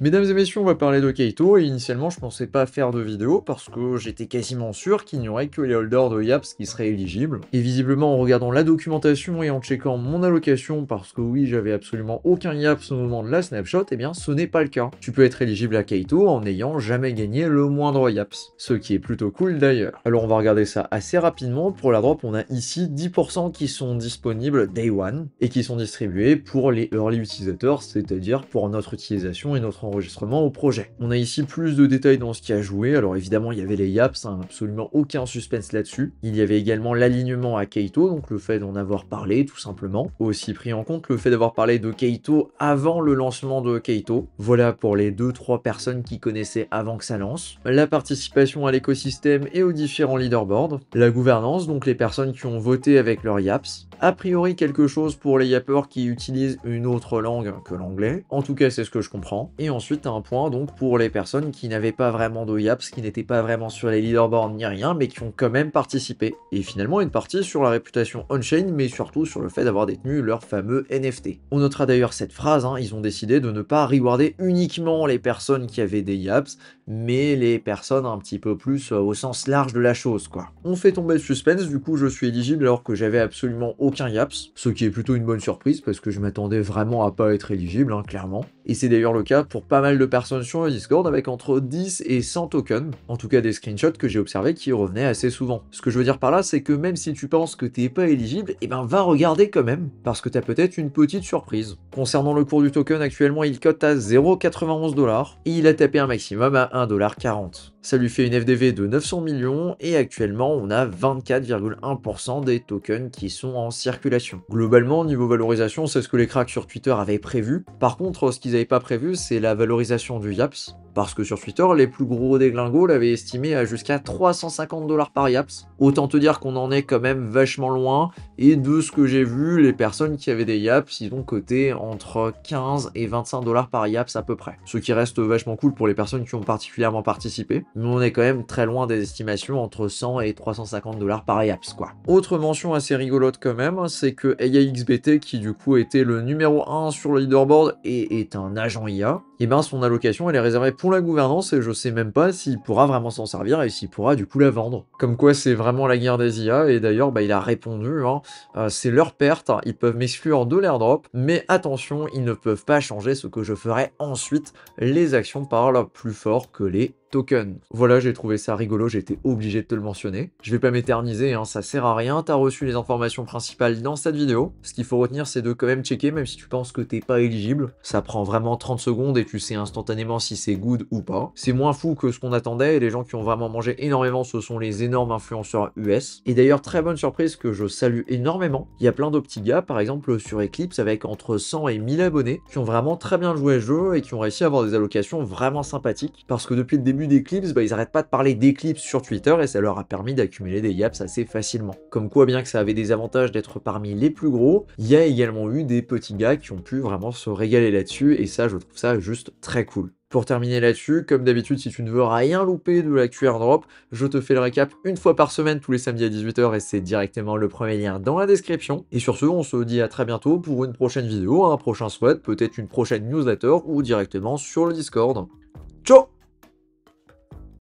Mesdames et messieurs, on va parler de Kaito, et initialement je pensais pas faire de vidéo parce que j'étais quasiment sûr qu'il n'y aurait que les holders de Yaps qui seraient éligibles. Et visiblement en regardant la documentation et en checkant mon allocation, parce que oui j'avais absolument aucun Yaps au moment de la snapshot, eh bien ce n'est pas le cas. Tu peux être éligible à Kaito en n'ayant jamais gagné le moindre Yaps, ce qui est plutôt cool d'ailleurs. Alors on va regarder ça assez rapidement. Pour la drop on a ici 10% qui sont disponibles Day One, et qui sont distribués pour les early utilisateurs, c'est-à-dire pour notre utilisation et notre enregistrement au projet. On a ici plus de détails dans ce qui a joué. Alors évidemment il y avait les Yaps, hein, absolument aucun suspense là-dessus. Il y avait également l'alignement à Kaito, donc le fait d'en avoir parlé tout simplement. Aussi pris en compte le fait d'avoir parlé de Kaito avant le lancement de Kaito. Voilà pour les 2-3 personnes qui connaissaient avant que ça lance. La participation à l'écosystème et aux différents leaderboards. La gouvernance, donc les personnes qui ont voté avec leurs Yaps. A priori quelque chose pour les yappers qui utilisent une autre langue que l'anglais. En tout cas c'est ce que je comprends. Et ensuite un point donc pour les personnes qui n'avaient pas vraiment de Yaps, qui n'étaient pas vraiment sur les leaderboards ni rien, mais qui ont quand même participé. Et finalement une partie sur la réputation on-chain, mais surtout sur le fait d'avoir détenu leur fameux NFT. On notera d'ailleurs cette phrase, hein, ils ont décidé de ne pas rewarder uniquement les personnes qui avaient des Yaps, mais les personnes un petit peu plus au sens large de la chose quoi. On fait tomber le suspense, du coup je suis éligible alors que j'avais absolument aucun Yaps, ce qui est plutôt une bonne surprise parce que je m'attendais vraiment à pas être éligible, hein, clairement. Et c'est d'ailleurs le cas pour pas mal de personnes sur le Discord avec entre 10 et 100 tokens, en tout cas des screenshots que j'ai observés qui revenaient assez souvent. Ce que je veux dire par là, c'est que même si tu penses que t'es pas éligible, et ben va regarder quand même, parce que t'as peut-être une petite surprise. Concernant le cours du token, actuellement il cote à 0,91$ et il a tapé un maximum à 1,40$. Ça lui fait une FDV de 900 millions et actuellement on a 24,1% des tokens qui sont en circulation. Globalement, niveau valorisation, c'est ce que les cracks sur Twitter avaient prévu. Par contre, ce qu'ils n'avaient pas prévu, c'est la valorisation du Yaps. Parce que sur Twitter, les plus gros déglingos l'avaient estimé à jusqu'à 350$ par Yaps. Autant te dire qu'on en est quand même vachement loin, et de ce que j'ai vu, les personnes qui avaient des Yaps, ils ont coté entre 15 et 25$ par Yaps à peu près. Ce qui reste vachement cool pour les personnes qui ont particulièrement participé, mais on est quand même très loin des estimations entre 100 et 350$ par Yaps quoi. Autre mention assez rigolote quand même, c'est que AIXBT, qui du coup était le numéro 1 sur le leaderboard et est un agent IA, et ben son allocation elle est réservée pour la gouvernance et je sais même pas s'il pourra vraiment s'en servir et s'il pourra du coup la vendre. Comme quoi c'est vraiment la guerre des IA, et d'ailleurs bah, il a répondu, hein, c'est leur perte, hein, ils peuvent m'exclure de l'airdrop, mais attention, ils ne peuvent pas changer ce que je ferai ensuite, les actions parlent plus fort que les tokens. Voilà, j'ai trouvé ça rigolo, j'ai été obligé de te le mentionner. Je vais pas m'éterniser, hein, ça sert à rien, t'as reçu les informations principales dans cette vidéo. Ce qu'il faut retenir, c'est de quand même checker, même si tu penses que t'es pas éligible. Ça prend vraiment 30 secondes et tu sais instantanément si c'est good ou pas. C'est moins fou que ce qu'on attendait, et les gens qui ont vraiment mangé énormément, ce sont les énormes influenceurs US. Et d'ailleurs, très bonne surprise que je salue énormément, il y a plein de petits gars, par exemple sur Eclipse, avec entre 100 et 1000 abonnés, qui ont vraiment très bien joué le jeu et qui ont réussi à avoir des allocations vraiment sympathiques, parce que depuis le début d'Eclipse, bah, ils arrêtent pas de parler d'Eclipse sur Twitter et ça leur a permis d'accumuler des Yaps assez facilement. Comme quoi, bien que ça avait des avantages d'être parmi les plus gros, il y a également eu des petits gars qui ont pu vraiment se régaler là-dessus, et ça, je trouve ça juste très cool. Pour terminer là-dessus, comme d'habitude, si tu ne veux rien louper de la QR Drop, je te fais le récap une fois par semaine tous les samedis à 18h et c'est directement le premier lien dans la description. Et sur ce, on se dit à très bientôt pour une prochaine vidéo, un prochain sweat, peut-être une prochaine newsletter ou directement sur le Discord. Ciao!